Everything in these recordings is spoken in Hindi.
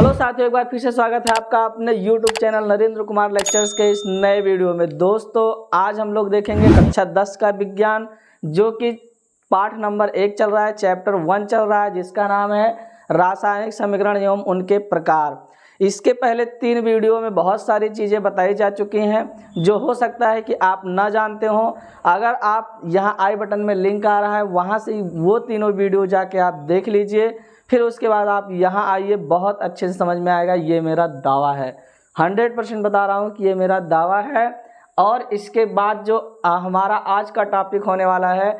हेलो साथियों, एक बार फिर से स्वागत है आपका अपने YouTube channel Narendra Kumar lectures के इस नए वीडियो में। दोस्तों आज हम लोग देखेंगे कक्षा 10 का विज्ञान, जो कि पाठ नंबर 1 चल रहा है, चैप्टर 1 चल रहा है, जिसका नाम है रासायनिक समीकरण एवं उनके प्रकार। इसके पहले 3 वीडियो में बहुत सारी चीज़ें बताई जा चुकी हैं जो हो सकता है कि आप ना जानते हो। अगर आप यहाँ आई बटन में लिंक आ रहा है, वहाँ से वो तीनों वीडियो जाके आप देख लीजिए, फिर उसके बाद आप यहाँ आइए, बहुत अच्छे से समझ में आएगा। ये मेरा दावा है, 100% बता रहा हूँ कि ये मेरा दावा है। और इसके बाद जो हमारा आज का टॉपिक होने वाला है,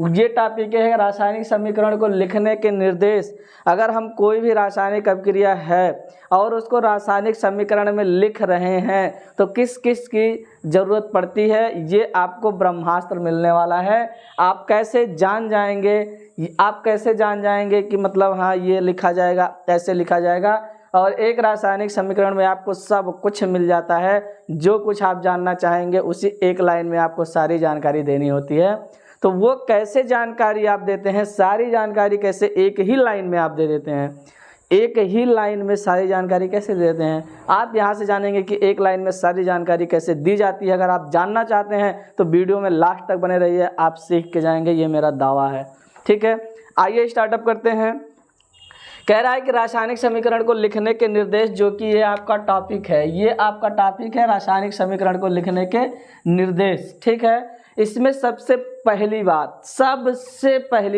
ये टॉपिक है रासायनिक समीकरण को लिखने के निर्देश। अगर हम कोई भी रासायनिक अभिक्रिया है और उसको रासायनिक समीकरण में लिख रहे हैं तो किस किस की ज़रूरत पड़ती है, ये आपको ब्रह्मास्त्र मिलने वाला है। आप कैसे जान जाएंगे कि मतलब हाँ ये लिखा जाएगा, कैसे लिखा जाएगा। और एक रासायनिक समीकरण में आपको सब कुछ मिल जाता है, जो कुछ आप जानना चाहेंगे उसी एक लाइन में आपको सारी जानकारी देनी होती है। तो वो कैसे जानकारी आप देते हैं, सारी जानकारी कैसे एक ही लाइन में आप दे देते हैं, एक ही लाइन में सारी जानकारी कैसे देते हैं, आप यहाँ से जानेंगे कि एक लाइन में सारी जानकारी कैसे दी जाती है। अगर आप जानना चाहते हैं तो वीडियो में लास्ट तक बने रहिए, आप सीख के जाएंगे, ये मेरा दावा है। ठीक है, आइए स्टार्टअप करते हैं। कह रहा है कि रासायनिक समीकरण को लिखने के निर्देश, जो कि ये आपका टॉपिक है, ये आपका टॉपिक है रासायनिक समीकरण को लिखने के निर्देश। ठीक है, इसमें सबसे पहली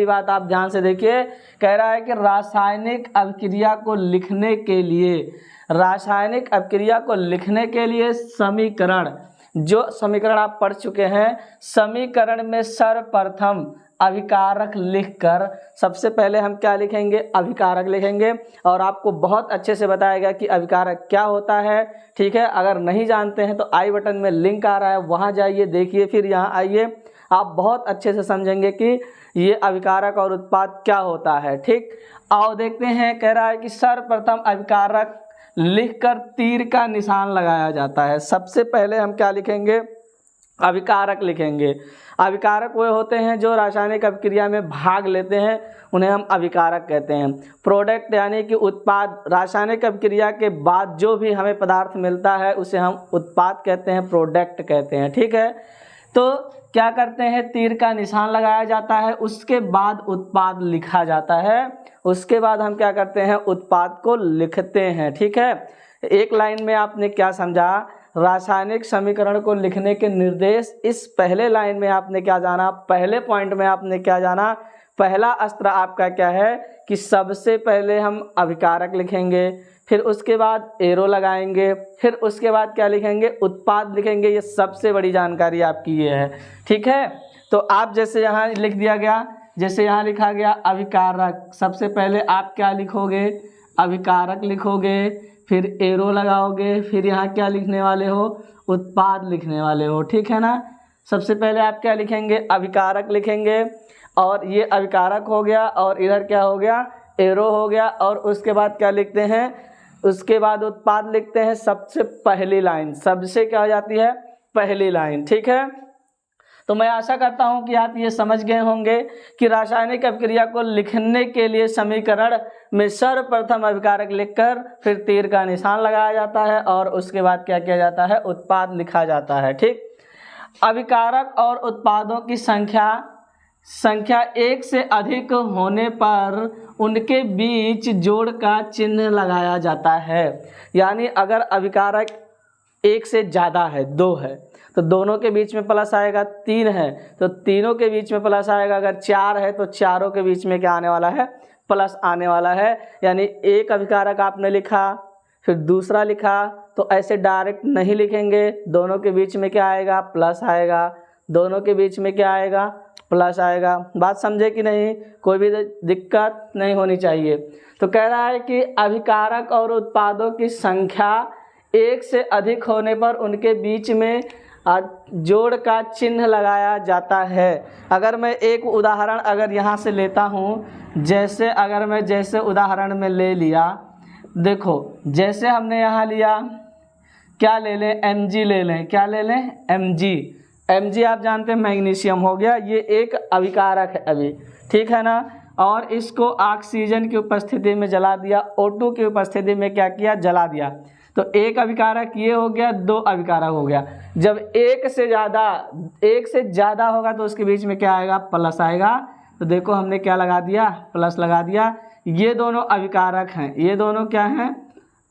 बात आप ध्यान से देखिए। कह रहा है कि रासायनिक अभिक्रिया को लिखने के लिए समीकरण, जो समीकरण आप पढ़ चुके हैं, समीकरण में सर्वप्रथम अभिकारक लिखकर, सबसे पहले हम क्या लिखेंगे, अभिकारक लिखेंगे। और आपको बहुत अच्छे से बताएगा कि अभिकारक क्या होता है। ठीक है, अगर नहीं जानते हैं तो आई बटन में लिंक आ रहा है, वहाँ जाइए, देखिए, फिर यहाँ आइए, आप बहुत अच्छे से समझेंगे कि ये अभिकारक और उत्पाद क्या होता है। ठीक, आओ देखते हैं। कह रहा है कि सर्वप्रथम अभिकारक लिखकर तीर का निशान लगाया जाता है। सबसे पहले हम क्या लिखेंगे, अभिकारक लिखेंगे। अभिकारक वो होते हैं जो रासायनिक अभिक्रिया में भाग लेते हैं, उन्हें हम अभिकारक कहते हैं। प्रोडक्ट यानी कि उत्पाद, रासायनिक अभिक्रिया के बाद जो भी हमें पदार्थ मिलता है उसे हम उत्पाद कहते हैं, प्रोडक्ट कहते हैं। ठीक है, तो क्या करते हैं, तीर का निशान लगाया जाता है, उसके बाद उत्पाद लिखा जाता है। उसके बाद हम क्या करते हैं, उत्पाद को लिखते हैं। ठीक है, एक लाइन में आपने क्या समझा, रासायनिक समीकरण को लिखने के निर्देश। इस पहले लाइन में आपने क्या जाना, पहले पॉइंट में आपने क्या जाना, पहला अस्त्र आपका क्या है कि सबसे पहले हम अभिकारक लिखेंगे, फिर उसके बाद एरो लगाएंगे, फिर उसके बाद क्या लिखेंगे, उत्पाद लिखेंगे। ये सबसे बड़ी जानकारी आपकी ये है। ठीक है, तो आप जैसे यहाँ लिख दिया गया, जैसे यहाँ लिखा गया अभिकारक, सबसे पहले आप क्या लिखोगे, अभिकारक लिखोगे, फिर एरो लगाओगे, फिर यहाँ क्या लिखने वाले हो, उत्पाद लिखने वाले हो। ठीक है ना, सबसे पहले आप क्या लिखेंगे, अभिकारक लिखेंगे, और ये अभिकारक हो गया, और इधर क्या हो गया, एरो हो गया। और उसके बाद क्या लिखते हैं, उसके बाद उत्पाद लिखते हैं। सबसे पहली लाइन, सबसे क्या हो जाती है, पहली लाइन। ठीक है, तो मैं आशा करता हूं कि आप ये समझ गए होंगे कि रासायनिक अभिक्रिया को लिखने के लिए समीकरण में सर्वप्रथम अभिकारक लिखकर फिर तीर का निशान लगाया जाता है, और उसके बाद क्या किया जाता है, उत्पाद लिखा जाता है। ठीक, अभिकारक और उत्पादों की संख्या एक से अधिक होने पर उनके बीच जोड़ का चिन्ह लगाया जाता है। यानी अगर अभिकारक एक से ज़्यादा है, 2 है तो दोनों के बीच में प्लस आएगा, 3 है तो तीनों के बीच में प्लस आएगा, अगर 4 है तो चारों के बीच में क्या आने वाला है, प्लस आने वाला है। यानी एक अभिकारक आपने लिखा, फिर दूसरा लिखा, तो ऐसे डायरेक्ट नहीं लिखेंगे, दोनों के बीच में क्या आएगा, प्लस आएगा, दोनों के बीच में क्या आएगा, प्लस आएगा। बात समझे कि नहीं, कोई भी दिक्कत नहीं होनी चाहिए। तो कह रहा है कि अभिकारक और उत्पादों की संख्या एक से अधिक होने पर उनके बीच में जोड़ का चिन्ह लगाया जाता है। अगर मैं एक उदाहरण अगर यहाँ से लेता हूँ, जैसे अगर मैं जैसे उदाहरण में ले लिया, देखो जैसे हमने यहाँ लिया, क्या ले लें, Mg ले लें, क्या ले लें, Mg आप जानते हैं मैग्नीशियम हो गया, ये एक अभिकारक है अभी। ठीक है ना, और इसको ऑक्सीजन की उपस्थिति में जला दिया, O2 की उपस्थिति में क्या किया, जला दिया। तो एक अभिकारक ये हो गया, दो अभिकारक हो गया। जब एक से ज़्यादा होगा तो उसके बीच में क्या आएगा, प्लस आएगा। तो देखो हमने क्या लगा दिया, प्लस लगा दिया। ये दोनों अभिकारक हैं, ये दोनों क्या हैं,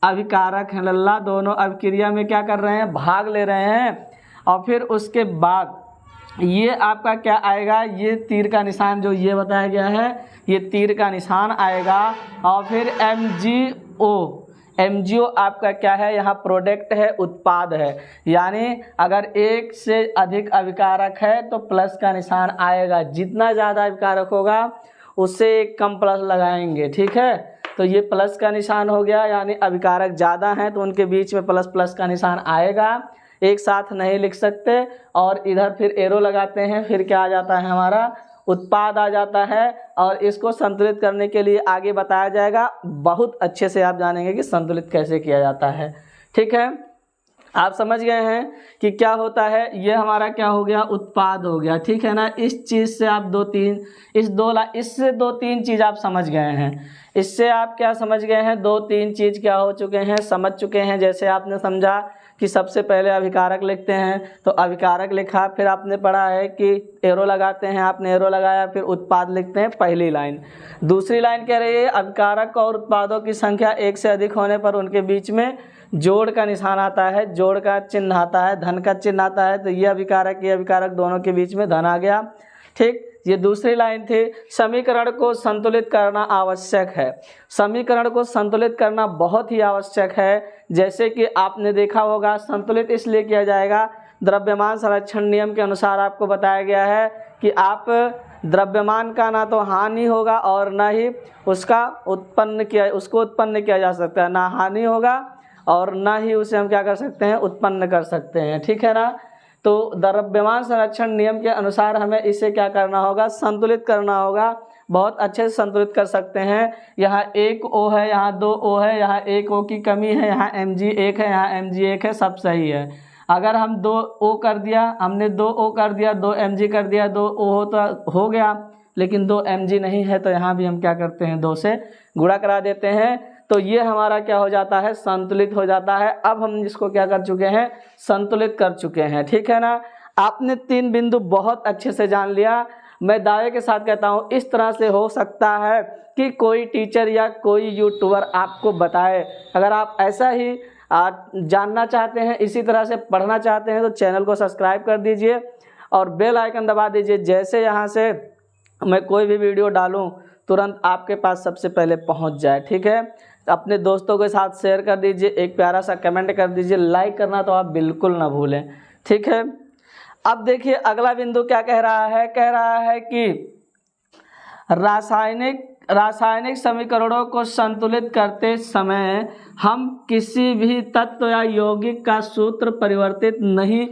अभिकारक हैं लल्ला। दोनों अभिक्रिया में क्या कर रहे हैं, भाग ले रहे हैं। और फिर उसके बाद ये आपका क्या आएगा, ये तीर का निशान जो ये बताया गया है, ये तीर का निशान आएगा। और फिर MgO आपका क्या है, यहाँ प्रोडक्ट है, उत्पाद है। यानी अगर एक से अधिक अभिकारक है तो प्लस का निशान आएगा, जितना ज़्यादा अभिकारक होगा उससे एक कम प्लस लगाएंगे, ठीक है। तो ये प्लस का निशान हो गया, यानी अभिकारक ज़्यादा हैं तो उनके बीच में प्लस का निशान आएगा, एक साथ नहीं लिख सकते। और इधर फिर एरो लगाते हैं, फिर क्या आ जाता है, हमारा उत्पाद आ जाता है। और इसको संतुलित करने के लिए आगे बताया जाएगा, बहुत अच्छे से आप जानेंगे कि संतुलित कैसे किया जाता है, ठीक है। आप समझ गए हैं कि क्या होता है, ये हमारा क्या हो गया, उत्पाद हो गया, ठीक है ना। इस चीज़ से आप इससे दो तीन चीज़ आप समझ गए हैं। इससे आप क्या समझ गए हैं, दो तीन चीज़ क्या हो चुके हैं, समझ चुके हैं। जैसे आपने समझा कि सबसे पहले अभिकारक लिखते हैं, तो अभिकारक लिखा, फिर आपने पढ़ा है कि एरो लगाते हैं, आपने एरो लगाया, फिर उत्पाद लिखते हैं, पहली लाइन। दूसरी लाइन कह रही है अभिकारक और उत्पादों की संख्या एक से अधिक होने पर उनके बीच में जोड़ का निशान आता है, जोड़ का चिन्ह आता है, धन का चिन्ह आता है। तो ये अभिकारक दोनों के बीच में धन आ गया, ठीक। ये दूसरी लाइन थी, समीकरण को संतुलित करना आवश्यक है। समीकरण को संतुलित करना बहुत ही आवश्यक है। जैसे कि आपने देखा होगा, संतुलित इसलिए किया जाएगा, द्रव्यमान संरक्षण नियम के अनुसार आपको बताया गया है कि आप द्रव्यमान का ना तो हानि होगा और ना ही उसको उत्पन्न किया जा सकता है, ना हानि होगा और ना ही उसे हम क्या कर सकते हैं, उत्पन्न कर सकते हैं, ठीक है ना। तो द्रव्यमान संरक्षण नियम के अनुसार हमें इसे क्या करना होगा, संतुलित करना होगा। बहुत अच्छे से संतुलित कर सकते हैं। यहाँ एक O है, यहाँ दो O है, यहाँ एक O की कमी है, यहाँ Mg1 है, यहाँ Mg1 है, सब सही है। अगर हम 2 O कर दिया, हमने 2 O कर दिया, 2 Mg कर दिया, 2 O हो तो हो गया, लेकिन 2 Mg नहीं है, तो यहाँ भी हम क्या करते हैं, 2 से गुणा करा देते हैं। तो ये हमारा क्या हो जाता है, संतुलित हो जाता है। अब हम इसको क्या कर चुके हैं, संतुलित कर चुके हैं, ठीक है ना। आपने 3 बिंदु बहुत अच्छे से जान लिया। मैं दावे के साथ कहता हूँ, इस तरह से हो सकता है कि कोई टीचर या कोई यूट्यूबर आपको बताए। अगर आप ऐसा ही जानना चाहते हैं, इसी तरह से पढ़ना चाहते हैं, तो चैनल को सब्सक्राइब कर दीजिए और बेल आइकन दबा दीजिए। जैसे यहाँ से मैं कोई भी वीडियो डालूँ तुरंत आपके पास सबसे पहले पहुँच जाए, ठीक है। अपने दोस्तों के साथ शेयर कर दीजिए, एक प्यारा सा कमेंट कर दीजिए, लाइक करना तो आप बिल्कुल ना भूलें, ठीक है। अब देखिए अगला बिंदु क्या कह रहा है कि रासायनिक समीकरणों को संतुलित करते समय हम किसी भी तत्व या यौगिक का सूत्र परिवर्तित नहीं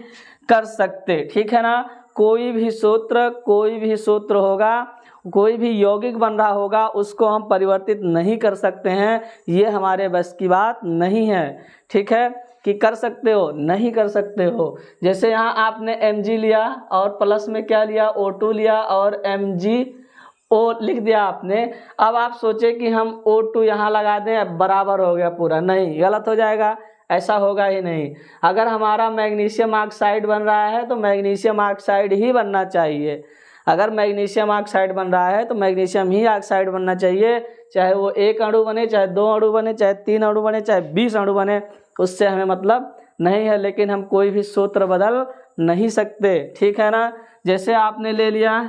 कर सकते, ठीक है ना। कोई भी सूत्र होगा, कोई भी यौगिक बन रहा होगा, उसको हम परिवर्तित नहीं कर सकते हैं। ये हमारे बस की बात नहीं है, ठीक है। कि कर सकते हो, नहीं कर सकते हो। जैसे यहाँ आपने Mg लिया और प्लस में क्या लिया, O2 लिया और MgO लिख दिया आपने। अब आप सोचे कि हम O2 यहाँ लगा दें, बराबर हो गया पूरा, नहीं, गलत हो जाएगा, ऐसा होगा ही नहीं। अगर हमारा मैग्नीशियम ऑक्साइड बन रहा है तो मैग्नीशियम ऑक्साइड ही बनना चाहिए। अगर मैग्नीशियम ऑक्साइड बन रहा है तो मैग्नीशियम ही ऑक्साइड बनना चाहिए, चाहे वो 1 अणु बने, चाहे 2 अणु बने, चाहे 3 अणु बने, चाहे 20 अणु बने, उससे हमें मतलब नहीं है। लेकिन हम कोई भी सूत्र बदल नहीं सकते, ठीक है ना। जैसे आपने ले लिया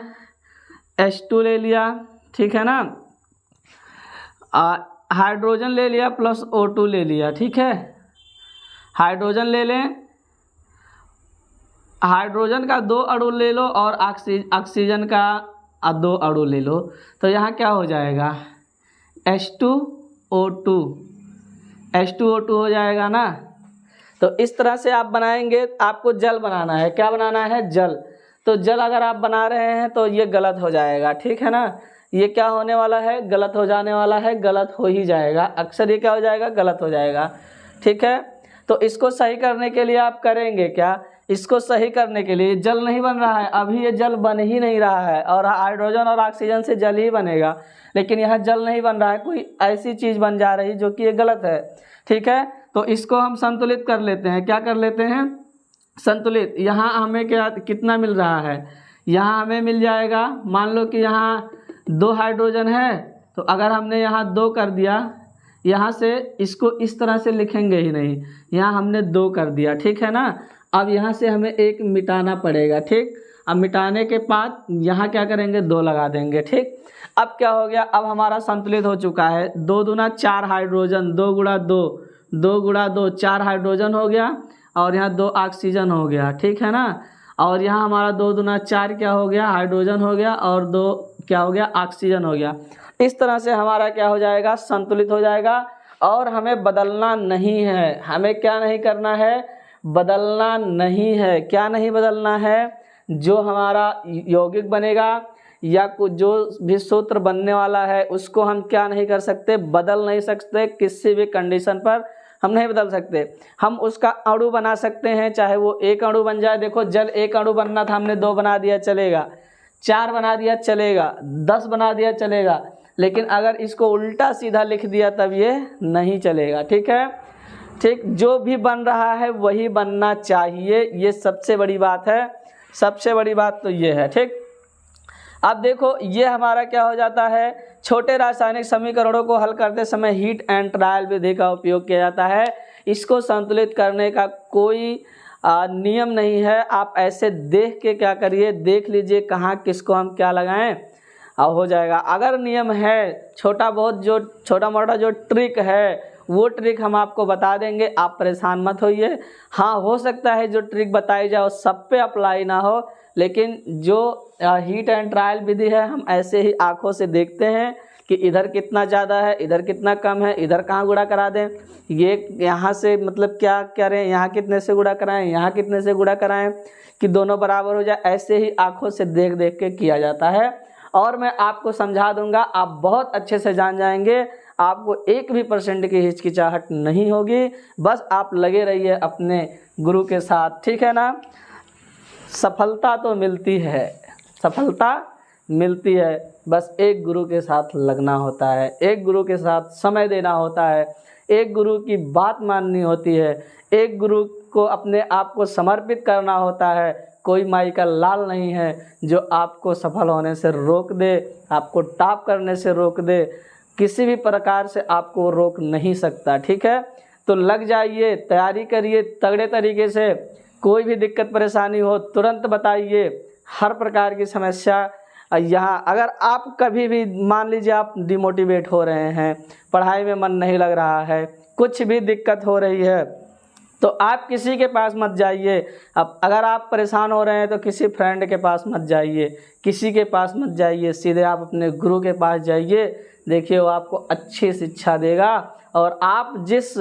H2 ले लिया, ठीक है ना, हाइड्रोजन ले लिया प्लस O2 ले लिया, ठीक है। हाइड्रोजन ले लें, हाइड्रोजन का 2 अणु ले लो और ऑक्सीजन का 2 अणु ले लो, तो यहाँ क्या हो जाएगा, H2O2 हो जाएगा ना। तो इस तरह से आप बनाएंगे। आपको जल बनाना है, क्या बनाना है, जल। तो जल अगर आप बना रहे हैं तो ये गलत हो जाएगा, ठीक है ना। ये क्या होने वाला है, गलत हो जाने वाला है, गलत हो ही जाएगा, अक्सर ये क्या हो जाएगा, गलत हो जाएगा, ठीक है। तो इसको सही करने के लिए आप करेंगे क्या, इसको सही करने के लिए जल नहीं बन रहा है, अभी ये जल बन ही नहीं रहा है, और हाइड्रोजन और ऑक्सीजन से जल ही बनेगा, लेकिन यहाँ जल नहीं बन रहा है, कोई ऐसी चीज़ बन जा रही जो कि ये गलत है। ठीक है, तो इसको हम संतुलित कर लेते हैं। क्या कर लेते हैं? संतुलित। यहाँ हमें क्या कितना मिल रहा है? यहाँ हमें मिल जाएगा, मान लो कि यहाँ 2 हाइड्रोजन है, तो अगर हमने यहाँ 2 कर दिया, यहाँ से इसको इस तरह से लिखेंगे ही नहीं, यहाँ हमने 2 कर दिया, ठीक है ना। अब यहाँ से हमें 1 मिटाना पड़ेगा, ठीक। अब मिटाने के बाद यहाँ क्या करेंगे? 2 लगा देंगे, ठीक। अब क्या हो गया? अब हमारा संतुलित हो चुका है। 2 दूना 4 हाइड्रोजन, 2 गुणा 2, 2 गुणा 2 4 हाइड्रोजन हो गया, और यहाँ 2 ऑक्सीजन हो गया, ठीक है ना। और यहाँ हमारा 2 दूना 4 क्या हो गया? हाइड्रोजन हो गया, और 2 क्या हो गया? ऑक्सीजन हो गया। इस तरह से हमारा क्या हो जाएगा? संतुलित हो जाएगा। और हमें बदलना नहीं है, हमें क्या नहीं करना है? बदलना नहीं है। क्या नहीं बदलना है? जो हमारा यौगिक बनेगा या कुछ जो भी सूत्र बनने वाला है उसको हम क्या नहीं कर सकते? बदल नहीं सकते। किसी भी कंडीशन पर हम नहीं बदल सकते। हम उसका अणु बना सकते हैं, चाहे वो 1 अणु बन जाए। देखो जल 1 अणु बनना था, हमने 2 बना दिया चलेगा, 4 बना दिया चलेगा, 10 बना दिया चलेगा, लेकिन अगर इसको उल्टा सीधा लिख दिया तब ये नहीं चलेगा, ठीक है। ठीक, जो भी बन रहा है वही बनना चाहिए, ये सबसे बड़ी बात है। सबसे बड़ी बात तो ये है, ठीक। अब देखो ये हमारा क्या हो जाता है? छोटे रासायनिक समीकरणों को हल करते समय हीट एंड ट्रायल विधि का उपयोग किया जाता है। इसको संतुलित करने का कोई नियम नहीं है। आप ऐसे देख के क्या करिए, देख लीजिए कहाँ किसको हम क्या लगाएं, हो जाएगा। अगर नियम है, छोटा बहुत जो छोटा मोटा जो ट्रिक है वो ट्रिक हम आपको बता देंगे, आप परेशान मत होइए। हाँ, हो सकता है जो ट्रिक बताई जाए वो सब पे अप्लाई ना हो, लेकिन जो हीट एंड ट्रायल विधि है हम ऐसे ही आंखों से देखते हैं कि इधर कितना ज़्यादा है, इधर कितना कम है, इधर कहाँ गुणा करा दें, ये यहाँ से मतलब क्या करें, यहाँ कितने से गुणा कराएं, यहाँ कितने से गुणा कराएं कि दोनों बराबर हो जाए। ऐसे ही आंखों से देख देख के किया जाता है, और मैं आपको समझा दूंगा, आप बहुत अच्छे से जान जाएंगे। आपको 1% की हिचकिचाहट नहीं होगी। बस आप लगे रहिए अपने गुरु के साथ, ठीक है ना। सफलता तो मिलती है, सफलता मिलती है, बस एक गुरु के साथ लगना होता है, एक गुरु के साथ समय देना होता है, एक गुरु की बात माननी होती है, एक गुरु को अपने आप को समर्पित करना होता है। कोई माई का लाल नहीं है जो आपको सफल होने से रोक दे, आपको टॉप करने से रोक दे, किसी भी प्रकार से आपको रोक नहीं सकता, ठीक है। तो लग जाइए, तैयारी करिए तगड़े तरीके से। कोई भी दिक्कत परेशानी हो तुरंत बताइए। हर प्रकार की समस्या यहाँ, अगर आप कभी भी मान लीजिए आप डिमोटिवेट हो रहे हैं, पढ़ाई में मन नहीं लग रहा है, कुछ भी दिक्कत हो रही है, तो आप किसी के पास मत जाइए। अब अगर आप परेशान हो रहे हैं तो किसी फ्रेंड के पास मत जाइए, किसी के पास मत जाइए, सीधे आप अपने गुरु के पास जाइए। देखिए वो आपको अच्छी शिक्षा देगा, और आप जिस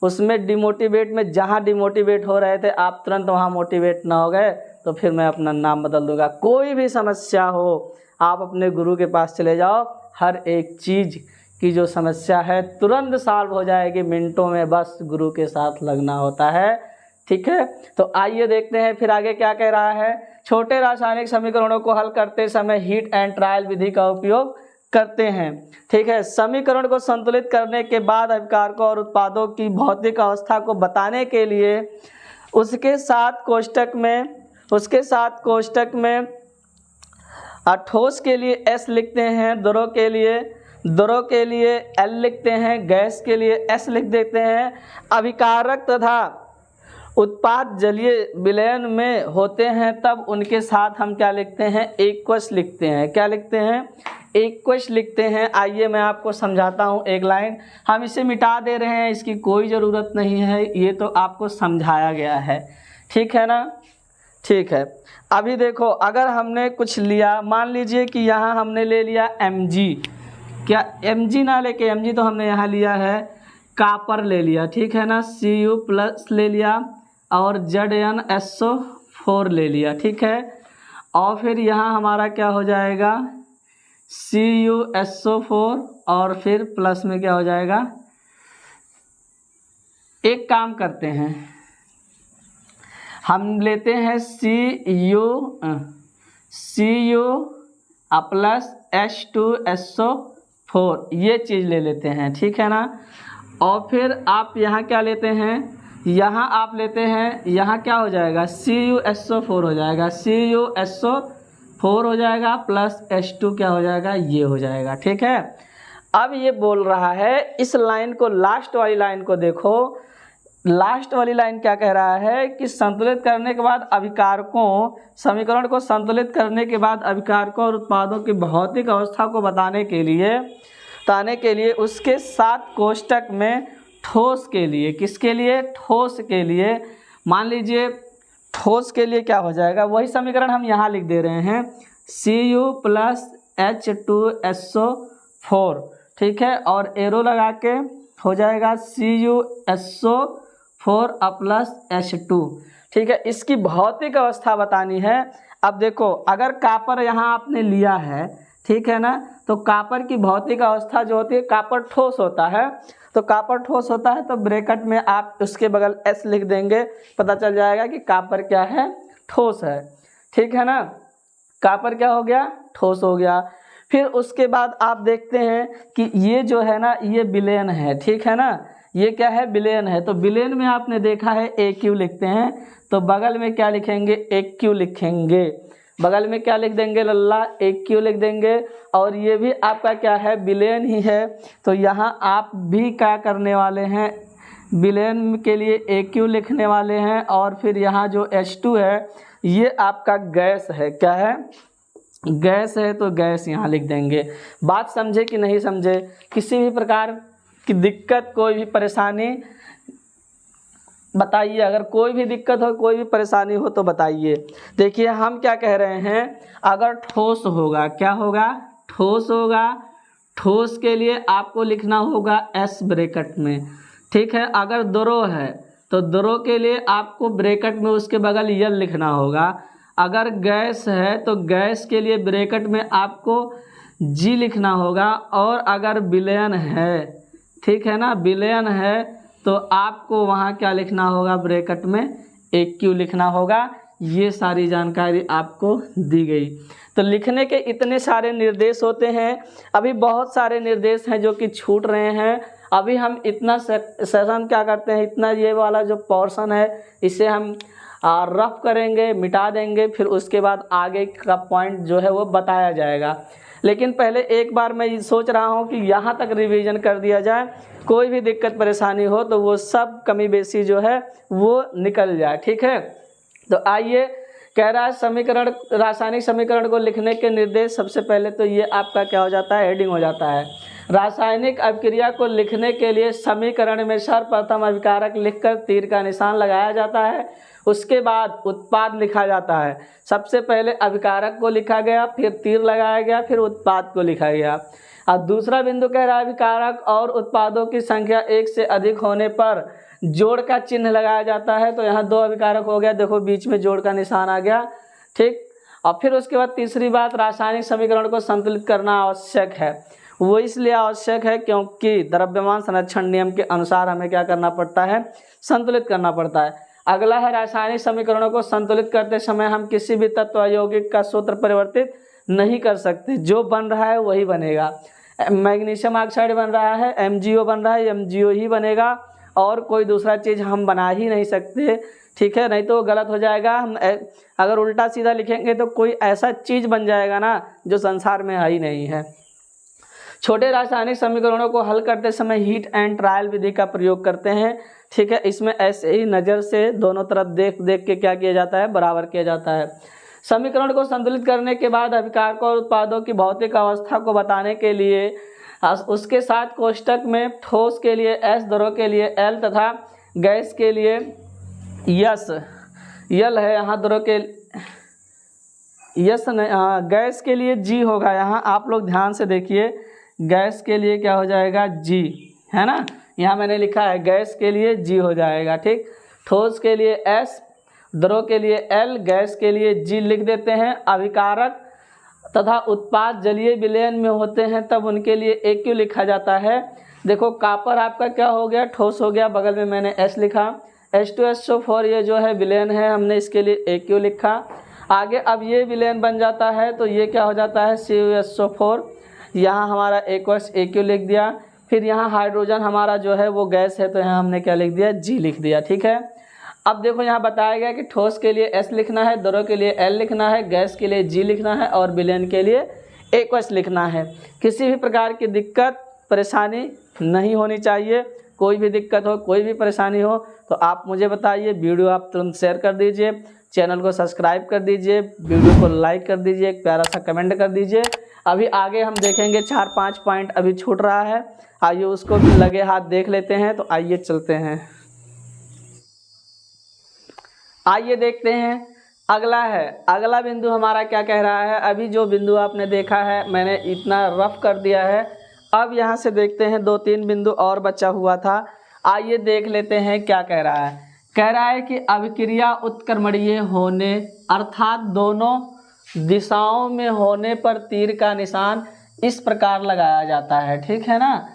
उसमें डिमोटिवेट में जहाँ डिमोटिवेट हो रहे थे आप तुरंत वहाँ मोटिवेट ना हो गए तो फिर मैं अपना नाम बदल दूंगा। कोई भी समस्या हो आप अपने गुरु के पास चले जाओ, हर एक चीज़ की जो समस्या है तुरंत सॉल्व हो जाएगी मिनटों में, बस गुरु के साथ लगना होता है, ठीक है। तो आइए देखते हैं फिर आगे क्या कह रहा है। छोटे रासायनिक समीकरणों को हल करते समय हीट एंड ट्रायल विधि का उपयोग करते हैं, ठीक है। समीकरण को संतुलित करने के बाद अभिकारकों और उत्पादों की भौतिक अवस्था को बताने के लिए उसके साथ कोष्टक में ठोस के लिए S लिखते हैं, द्रव के लिए L लिखते हैं, गैस के लिए S लिख देते हैं। अभिकारक तथा उत्पाद जलीय विलयन में होते हैं तब उनके साथ हम क्या लिखते हैं? एक्वस लिखते हैं। क्या लिखते हैं? एक्वस लिखते हैं। आइए मैं आपको समझाता हूँ एक लाइन। हम इसे मिटा दे रहे हैं, इसकी कोई ज़रूरत नहीं है, ये तो आपको समझाया गया है, ठीक है ना। ठीक है, अभी देखो अगर हमने कुछ लिया, मान लीजिए कि यहाँ हमने ले लिया Mg, क्या Mg ना लेके, Mg तो हमने यहाँ लिया है, कापर ले लिया, ठीक है ना, Cu+ ले लिया और ZnSO4 ले लिया, ठीक है। और फिर यहाँ हमारा क्या हो जाएगा? CuSO4 और फिर प्लस में क्या हो जाएगा? एक काम करते हैं, हम लेते हैं Cu प्लस H2SO4 ये चीज़ ले लेते हैं, ठीक है ना। और फिर आप यहाँ क्या लेते हैं, यहाँ आप लेते हैं, यहाँ क्या हो जाएगा CuSO4 हो जाएगा, CuSO4 हो जाएगा प्लस H2 क्या हो जाएगा, ये हो जाएगा, ठीक है। अब ये बोल रहा है इस लाइन को, लास्ट वाली लाइन को देखो, लास्ट वाली लाइन क्या कह रहा है कि संतुलित करने के बाद अभिकारकों, समीकरण को संतुलित करने के बाद अभिकारकों और उत्पादों की भौतिक अवस्था को बताने के लिए उसके साथ कोष्टक में ठोस के लिए, किसके लिए, ठोस के लिए, मान लीजिए ठोस के लिए क्या हो जाएगा, वही समीकरण हम यहाँ लिख दे रहे हैं Cu प्लस H2SO4, ठीक है, और एरो लगा के हो जाएगा CuSO4 प्लस H2, ठीक है। इसकी भौतिक अवस्था बतानी है। अब देखो अगर कापर यहाँ आपने लिया है, ठीक है ना, तो कापर की भौतिक अवस्था जो होती है, कापर ठोस होता है, तो कापर ठोस होता है तो ब्रैकेट में आप उसके बगल S लिख देंगे, पता चल जाएगा कि कापर क्या है, ठोस है, ठीक है ना। कापर क्या हो गया, ठोस हो गया। फिर उसके बाद आप देखते हैं कि ये जो है ना, ये विलयन है, ठीक है ना, ये क्या है, विलयन है। तो विलयन में आपने देखा है AQ लिखते हैं, तो बगल में क्या लिखेंगे, AQ लिखेंगे, बगल में क्या लिख देंगे लल्ला, AQ लिख देंगे। और ये भी आपका क्या है, विलयन ही है, तो यहाँ आप भी क्या करने वाले हैं, विलयन के लिए AQ लिखने वाले हैं। और फिर यहाँ जो H2 है ये आपका गैस है, क्या है, गैस है, तो गैस यहाँ लिख देंगे। बात समझे कि नहीं समझे, किसी भी प्रकार की दिक्कत, कोई भी परेशानी बताइए, अगर कोई भी दिक्कत हो, कोई भी परेशानी हो तो बताइए। देखिए हम क्या कह रहे हैं, अगर ठोस होगा, क्या होगा, ठोस होगा, ठोस के लिए आपको लिखना होगा S ब्रैकेट में, ठीक है। अगर द्रव है तो द्रव के लिए आपको ब्रैकेट में उसके बगल L लिखना होगा। अगर गैस है तो गैस के लिए ब्रैकेट में आपको G लिखना होगा। और अगर विलयन है, ठीक है ना, विलयन है, तो आपको वहाँ क्या लिखना होगा, ब्रैकेट में AQ लिखना होगा। ये सारी जानकारी आपको दी गई। तो लिखने के इतने सारे निर्देश होते हैं, अभी बहुत सारे निर्देश हैं जो कि छूट रहे हैं। अभी हम इतना सेशन क्या करते हैं, इतना ये वाला जो पोर्शन है इसे हम रफ करेंगे, मिटा देंगे, फिर उसके बाद आगे का पॉइंट जो है वो बताया जाएगा। लेकिन पहले एक बार मैं ये सोच रहा हूँ कि यहाँ तक रिवीजन कर दिया जाए, कोई भी दिक्कत परेशानी हो तो वो सब कमी बेसी जो है वो निकल जाए, ठीक है। तो आइए, कह रहा है समीकरण, रासायनिक समीकरण को लिखने के निर्देश। सबसे पहले तो ये आपका क्या हो जाता है, हेडिंग हो जाता है। रासायनिक अभिक्रिया को लिखने के लिए समीकरण में सर्वप्रथम अभिकारक लिखकर तीर का निशान लगाया जाता है, उसके बाद उत्पाद लिखा जाता है। सबसे पहले अभिकारक को लिखा गया, फिर तीर लगाया गया, फिर उत्पाद को लिखा गया। अब दूसरा बिंदु कह रहा है अभिकारक और उत्पादों की संख्या एक से अधिक होने पर जोड़ का चिन्ह लगाया जाता है। तो यहाँ 2 अभिकारक हो गया, देखो बीच में जोड़ का निशान आ गया, ठीक। और फिर उसके बाद तीसरी बात, रासायनिक समीकरण को संतुलित करना आवश्यक है। वो इसलिए आवश्यक है क्योंकि द्रव्यमान संरक्षण नियम के अनुसार हमें क्या करना पड़ता है, संतुलित करना पड़ता है। अगला है रासायनिक समीकरणों को संतुलित करते समय हम किसी भी तत्व यौगिक का सूत्र परिवर्तित नहीं कर सकते, जो बन रहा है वही बनेगा। मैग्नीशियम ऑक्साइड बन रहा है, MgO बन रहा है, MgO ही बनेगा, और कोई दूसरा चीज़ हम बना ही नहीं सकते, ठीक है, नहीं तो गलत हो जाएगा। हम अगर उल्टा सीधा लिखेंगे तो कोई ऐसा चीज़ बन जाएगा ना जो संसार में है ही नहीं है। छोटे रासायनिक समीकरणों को हल करते समय हीट एंड ट्रायल विधि का प्रयोग करते हैं, ठीक है। इसमें ऐसे ही नज़र से दोनों तरफ देख देख के क्या किया जाता है, बराबर किया जाता है। समीकरण को संतुलित करने के बाद अभिकारकों और उत्पादों की भौतिक अवस्था को बताने के लिए उसके साथ कोष्टक में ठोस के लिए S, द्रव के लिए L तथा गैस के लिए यस, यल है यहाँ, द्रव के यस नहीं, गैस के लिए G होगा। यहाँ आप लोग ध्यान से देखिए, गैस के लिए क्या हो जाएगा, G, है ना, यहाँ मैंने लिखा है गैस के लिए G हो जाएगा, ठीक। ठोस के लिए S, द्रव के लिए L, गैस के लिए G लिख देते हैं। अभिकारक तथा उत्पाद जलीय विलयन में होते हैं तब उनके लिए AQ लिखा जाता है। देखो कापर आपका क्या हो गया, ठोस हो गया, बगल में मैंने S लिखा, H2SO4 ये जो है विलेन है, हमने इसके लिए AQ लिखा। आगे अब ये विलेन बन जाता है तो ये क्या हो जाता है CuSO4, यहाँ हमारा aqueous AQ लिख दिया। फिर यहाँ हाइड्रोजन हमारा जो है वो गैस है तो यहाँ हमने क्या लिख दिया G लिख दिया। ठीक है, अब देखो यहाँ बताया गया कि ठोस के लिए S लिखना है, द्रव के लिए L लिखना है, गैस के लिए G लिखना है और विलेन के लिए aqueous लिखना है। किसी भी प्रकार की दिक्कत परेशानी नहीं होनी चाहिए। कोई भी दिक्कत हो, कोई भी परेशानी हो तो आप मुझे बताइए। वीडियो आप तुरंत शेयर कर दीजिए, चैनल को सब्सक्राइब कर दीजिए, वीडियो को लाइक कर दीजिए, एक प्यारा सा कमेंट कर दीजिए। अभी आगे हम देखेंगे 4-5 पॉइंट अभी छूट रहा है, आइए उसको भी लगे हाथ देख लेते हैं। तो आइए चलते हैं, आइए देखते हैं। अगला है, अगला बिंदु हमारा क्या कह रहा है। अभी जो बिंदु आपने देखा है मैंने इतना रफ कर दिया है, अब यहाँ से देखते हैं 2-3 बिंदु और बचा हुआ था। आइए देख लेते हैं क्या कह रहा है। कह रहा है कि अभिक्रिया उत्क्रमणीय होने अर्थात दोनों दिशाओं में होने पर तीर का निशान इस प्रकार लगाया जाता है। ठीक है ना,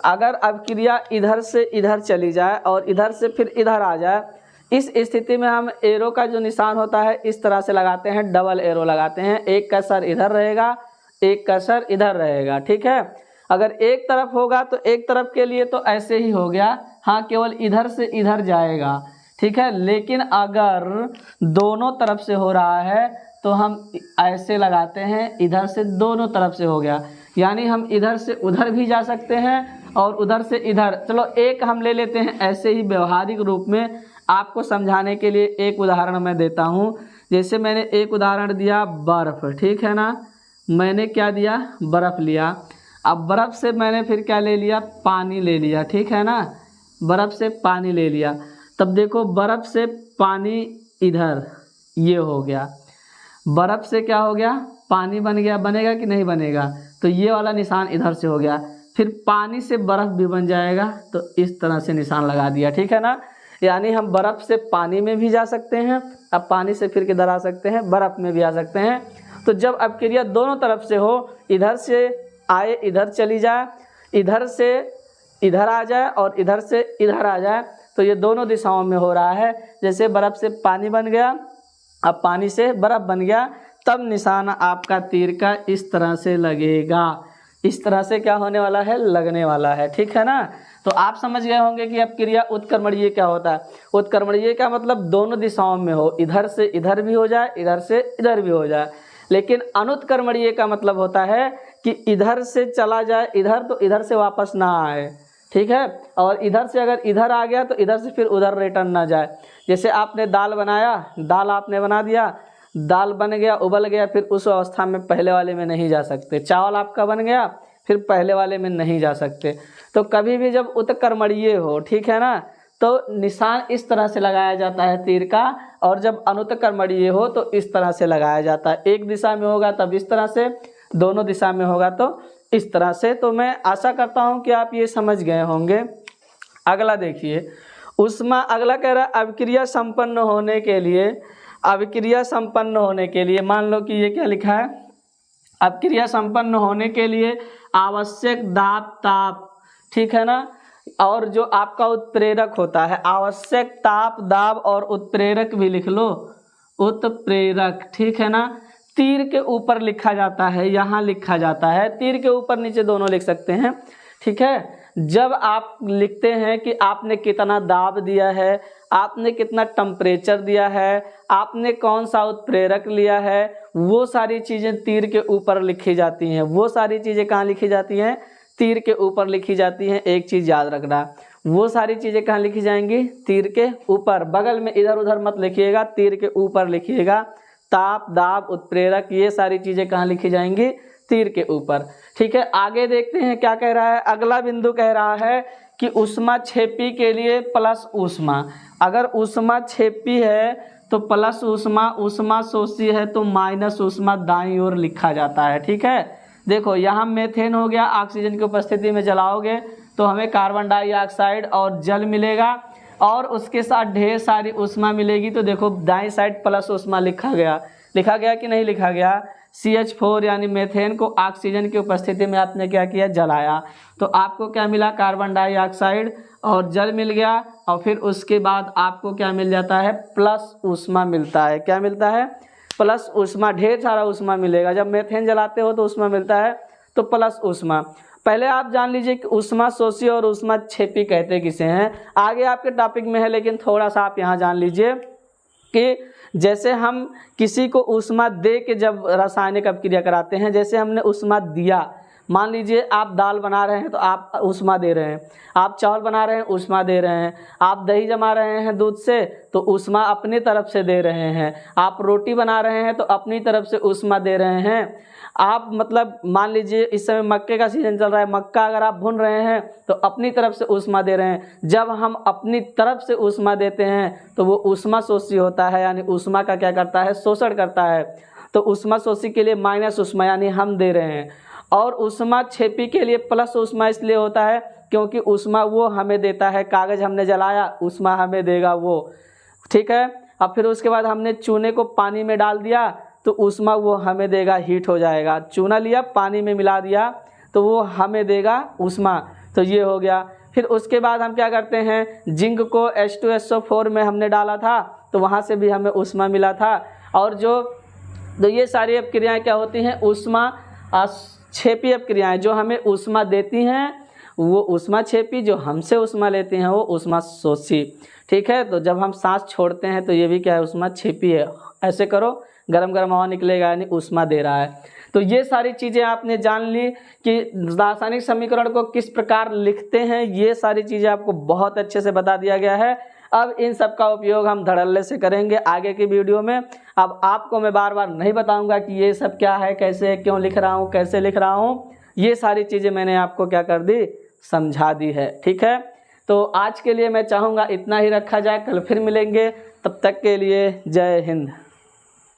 अगर अभिक्रिया इधर से इधर चली जाए और इधर से फिर इधर आ जाए, इस स्थिति में हम एरो का जो निशान होता है इस तरह से लगाते हैं, डबल एरो लगाते हैं। एक का सर इधर रहेगा, एक का सर इधर रहेगा। ठीक है, अगर एक तरफ होगा तो एक तरफ के लिए तो ऐसे ही हो गया, हाँ केवल इधर से इधर जाएगा। ठीक है, लेकिन अगर दोनों तरफ से हो रहा है तो हम ऐसे लगाते हैं, इधर से दोनों तरफ से हो गया, यानी हम इधर से उधर भी जा सकते हैं और उधर से इधर। चलो एक हम ले लेते हैं ऐसे ही व्यवहारिक रूप में, आपको समझाने के लिए एक उदाहरण मैं देता हूँ। जैसे मैंने एक उदाहरण दिया बर्फ़, ठीक है ना, मैंने क्या दिया बर्फ़ लिया। अब बर्फ़ से मैंने फिर क्या ले लिया, पानी ले लिया। ठीक है ना, बर्फ़ से पानी ले लिया। तब देखो बर्फ़ से पानी इधर ये हो गया, बर्फ़ से क्या हो गया पानी बन गया। बनेगा कि नहीं बनेगा, तो ये वाला निशान इधर से हो गया। फिर पानी से बर्फ़ भी बन जाएगा, तो इस तरह से निशान लगा दिया। ठीक है ना, यानी हम बर्फ़ से पानी में भी जा सकते हैं, अब पानी से फिर किधर आ सकते हैं, बर्फ़ में भी आ सकते हैं। तो जब अभिक्रिया दोनों तरफ से हो, इधर से आए इधर चली जाए, इधर से इधर आ जाए और इधर से इधर आ जाए, तो ये दोनों दिशाओं में हो रहा है। जैसे बर्फ़ से पानी बन गया, अब पानी से बर्फ़ बन गया, तब निशान आपका तीर का इस तरह से लगेगा। इस तरह से क्या होने वाला है, लगने वाला है। ठीक है ना, तो आप समझ गए होंगे कि अपक्रिया उत्क्रमणीय क्या होता है। उत्क्रमणीय का मतलब दोनों दिशाओं में हो, इधर से इधर भी हो जाए, इधर से इधर भी हो जाए। लेकिन अनुत्क्रमणीय का मतलब होता है कि इधर से चला जाए इधर, तो इधर से वापस ना आए। ठीक है, और इधर से अगर इधर आ गया तो इधर से फिर उधर रिटर्न ना जाए। जैसे आपने दाल बनाया, दाल आपने बना दिया, दाल बन गया, उबल गया, फिर उस अवस्था में पहले वाले में नहीं जा सकते। चावल आपका बन गया, फिर पहले वाले में नहीं जा सकते। तो कभी भी जब उत्क्रमणीय हो, ठीक है ना, तो निशान इस तरह से लगाया जाता है तीर का, और जब अनुत्क्रमणीय हो तो इस तरह से लगाया जाता है। एक दिशा में होगा तब इस तरह से, दोनों दिशा में होगा तो इस तरह से। तो मैं आशा करता हूँ कि आप ये समझ गए होंगे। अगला देखिए, उष्मा, अगला कह रहा है अभिक्रिया संपन्न होने के लिए, अभिक्रिया संपन्न होने के लिए, मान लो कि ये क्या लिखा है, अभिक्रिया संपन्न होने के लिए आवश्यक दाब ताप, ठीक है ना, और जो आपका उत्प्रेरक होता है, आवश्यक ताप दाब और उत्प्रेरक भी लिख लो, उत्प्रेरक। ठीक है ना, तीर के ऊपर लिखा जाता है, यहाँ लिखा जाता है, तीर के ऊपर नीचे दोनों लिख सकते हैं। ठीक है, जब आप लिखते हैं कि आपने कितना दाब दिया है, आपने कितना टेम्परेचर दिया है, आपने कौन सा उत्प्रेरक लिया है, वो सारी चीज़ें तीर के ऊपर लिखी जाती हैं। वो सारी चीज़ें कहाँ लिखी जाती हैं, तीर के ऊपर लिखी जाती हैं। एक चीज़ याद रखना, वो सारी चीज़ें कहाँ लिखी जाएंगी, तीर के ऊपर। बगल में इधर उधर मत लिखिएगा, तीर के ऊपर लिखिएगा। ताप दाब उत्प्रेरक ये सारी चीज़ें कहाँ लिखी जाएंगी, तीर के ऊपर। ठीक है, आगे देखते हैं क्या कह रहा है। अगला बिंदु कह रहा है कि ऊष्मा छेपी के लिए प्लस ऊष्मा, अगर ऊष्मा छेपी है तो प्लस ऊष्मा, ऊष्मा शोषी है तो माइनस ऊष्मा दाईं ओर लिखा जाता है। ठीक है, देखो यहाँ मेथेन हो गया, ऑक्सीजन की उपस्थिति में जलाओगे तो हमें कार्बन डाइऑक्साइड और जल मिलेगा, और उसके साथ ढेर सारी ऊष्मा मिलेगी। तो देखो दाईं साइड प्लस ऊष्मा लिखा गया कि नहीं लिखा गया, CH4 यानी मीथेन को ऑक्सीजन की उपस्थिति में आपने क्या किया, जलाया, तो आपको क्या मिला, कार्बन डाइऑक्साइड और जल मिल गया। और फिर उसके बाद आपको क्या मिल जाता है, प्लस ऊष्मा मिलता है। क्या मिलता है, प्लस ऊष्मा। ढेर सारा ऊष्मा मिलेगा। जब मीथेन जलाते हो तो ऊष्मा मिलता है, तो प्लस ऊष्मा। पहले आप जान लीजिए कि ऊष्मा शोषी और ऊष्मा छेपी कहते किसे हैं, आगे आपके टॉपिक में है, लेकिन थोड़ा सा आप यहाँ जान लीजिए कि जैसे हम किसी को ऊष्मा दे के जब रासायनिक अभिक्रिया कराते हैं, जैसे हमने ऊष्मा दिया, मान लीजिए आप दाल बना रहे हैं तो आप ऊष्मा दे रहे हैं, आप चावल बना रहे हैं ऊष्मा दे रहे हैं, आप दही जमा रहे हैं दूध से तो ऊष्मा अपनी तरफ से दे रहे हैं, आप रोटी बना रहे हैं तो अपनी तरफ से ऊष्मा दे रहे हैं। आप मतलब मान लीजिए इस समय मक्के का सीजन चल रहा है, मक्का अगर आप भून रहे हैं तो अपनी तरफ से ऊष्मा दे रहे हैं। जब हम अपनी तरफ से ऊष्मा देते हैं तो वो ऊष्मा शोषी होता है, यानी ऊष्मा का क्या करता है, शोषण करता है। तो ऊष्मा शोषी के लिए माइनस ऊष्मा यानी हम दे रहे हैं, और ऊष्मा छेपी के लिए प्लस ऊष्मा इसलिए होता है क्योंकि ऊष्मा वो हमें देता है, कागज़ हमने जलाया ऊष्मा हमें देगा वो, ठीक है। अब फिर उसके बाद हमने चूने को पानी में डाल दिया तो ऊष्मा वो हमें देगा, हीट हो जाएगा। चूना लिया पानी में मिला दिया तो वो हमें देगा ऊष्मा, तो ये हो गया। फिर उसके बाद हम क्या करते हैं, जिंक को H2SO4 में हमने डाला था तो वहाँ से भी हमें ऊष्मा मिला था। और जो तो ये सारी अपक्रियाएँ क्या होती हैं, ऊष्मा छेपी अपक्रियाएँ। जो हमें ऊष्मा देती हैं वो ऊष्मा छेपी, जो हमसे ऊष्मा लेती हैं वो ऊष्मा शोषी, ठीक है। तो जब हम सांस छोड़ते हैं तो ये भी क्या है, ऊष्मा छेपी है। ऐसे करो, गरम गरम हवा निकलेगा यानी ऊष्मा दे रहा है। तो ये सारी चीज़ें आपने जान ली कि रासायनिक समीकरण को किस प्रकार लिखते हैं, ये सारी चीज़ें आपको बहुत अच्छे से बता दिया गया है। अब इन सब का उपयोग हम धड़ल्ले से करेंगे आगे की वीडियो में। अब आपको मैं बार बार नहीं बताऊंगा कि ये सब क्या है, कैसे, क्यों लिख रहा हूँ, कैसे लिख रहा हूँ, ये सारी चीज़ें मैंने आपको क्या कर दी, समझा दी है, ठीक है। तो आज के लिए मैं चाहूँगा इतना ही रखा जाए, कल फिर मिलेंगे, तब तक के लिए जय हिंद।